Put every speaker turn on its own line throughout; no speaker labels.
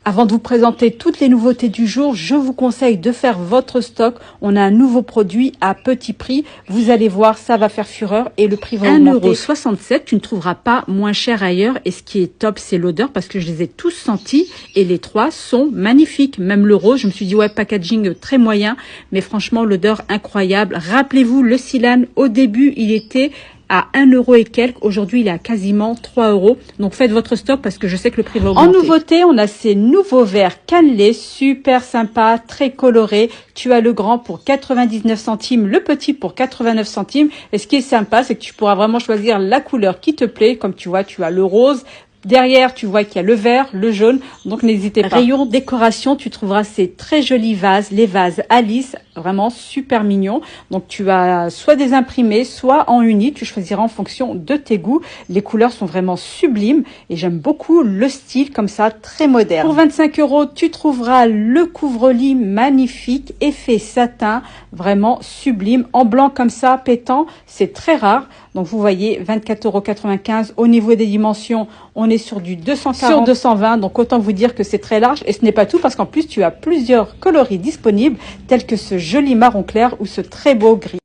Avant de vous présenter toutes les nouveautés du jour, je vous conseille de faire votre stock. On a un nouveau produit à petit prix. Vous allez voir, ça va faire fureur et le prix va augmenter. 1,67 €, tu ne trouveras pas moins cher ailleurs. Et ce qui est top, c'est l'odeur parce que je les ai tous sentis et les trois sont magnifiques. Même le rose, je me suis dit, ouais, packaging très moyen, mais franchement, l'odeur incroyable. Rappelez-vous, le Silane, au début, il était à 1 € et quelques. Aujourd'hui, il est à quasiment 3 €. Donc, faites votre stock parce que je sais que le prix va augmenter. En nouveauté, on a ces nouveaux verres cannelés, super sympa, très colorés. Tu as le grand pour 99 centimes, le petit pour 89 centimes. Et ce qui est sympa, c'est que tu pourras vraiment choisir la couleur qui te plaît. Comme tu vois, tu as le rose. Derrière, tu vois qu'il y a le vert, le jaune, donc n'hésitez pas. Rayon décoration, tu trouveras ces très jolis vases, les vases Alice, vraiment super mignons. Donc tu as soit des imprimés, soit en uni, tu choisiras en fonction de tes goûts. Les couleurs sont vraiment sublimes et j'aime beaucoup le style comme ça, très moderne. Pour 25 €, tu trouveras le couvre-lit magnifique, effet satin, vraiment sublime, en blanc comme ça, pétant, c'est très rare. Donc vous voyez, 24,95 € au niveau des dimensions, on est sur du 240 sur 220, donc autant vous dire que c'est très large. Et ce n'est pas tout parce qu'en plus tu as plusieurs coloris disponibles tels que ce joli marron clair ou ce très beau gris.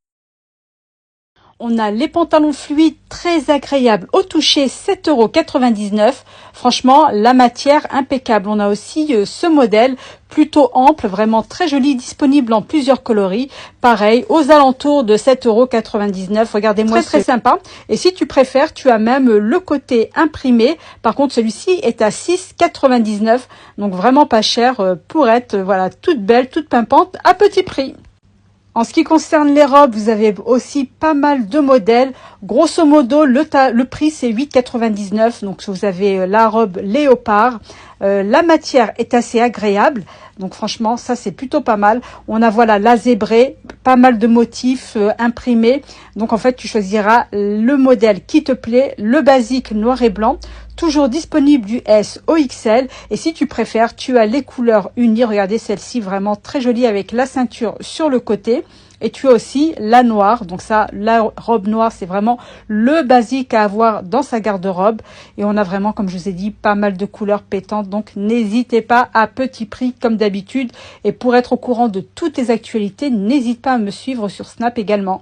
On a les pantalons fluides très agréables au toucher, 7,99 €. Franchement, la matière impeccable. On a aussi ce modèle plutôt ample, vraiment très joli, disponible en plusieurs coloris. Pareil, aux alentours de 7,99 €. Regardez-moi, très sympa. Et si tu préfères, tu as même le côté imprimé. Par contre, celui-ci est à 6,99 €. Donc vraiment pas cher pour être voilà toute belle, toute pimpante à petit prix. En ce qui concerne les robes, vous avez aussi pas mal de modèles. Grosso modo, le prix, c'est 8,99 €. Donc, vous avez la robe léopard. La matière est assez agréable. Donc, franchement, ça, c'est plutôt pas mal. On a, voilà, la zébrée, pas mal de motifs imprimés. Donc, en fait, tu choisiras le modèle qui te plaît, le basique noir et blanc. Toujours disponible du S au XL. Et si tu préfères, tu as les couleurs unies. Regardez celle-ci, vraiment très jolie avec la ceinture sur le côté. Et tu as aussi la noire. Donc ça, la robe noire, c'est vraiment le basique à avoir dans sa garde-robe. Et on a vraiment, comme je vous ai dit, pas mal de couleurs pétantes. Donc n'hésitez pas, à petit prix comme d'habitude. Et pour être au courant de toutes les actualités, n'hésite pas à me suivre sur Snap également.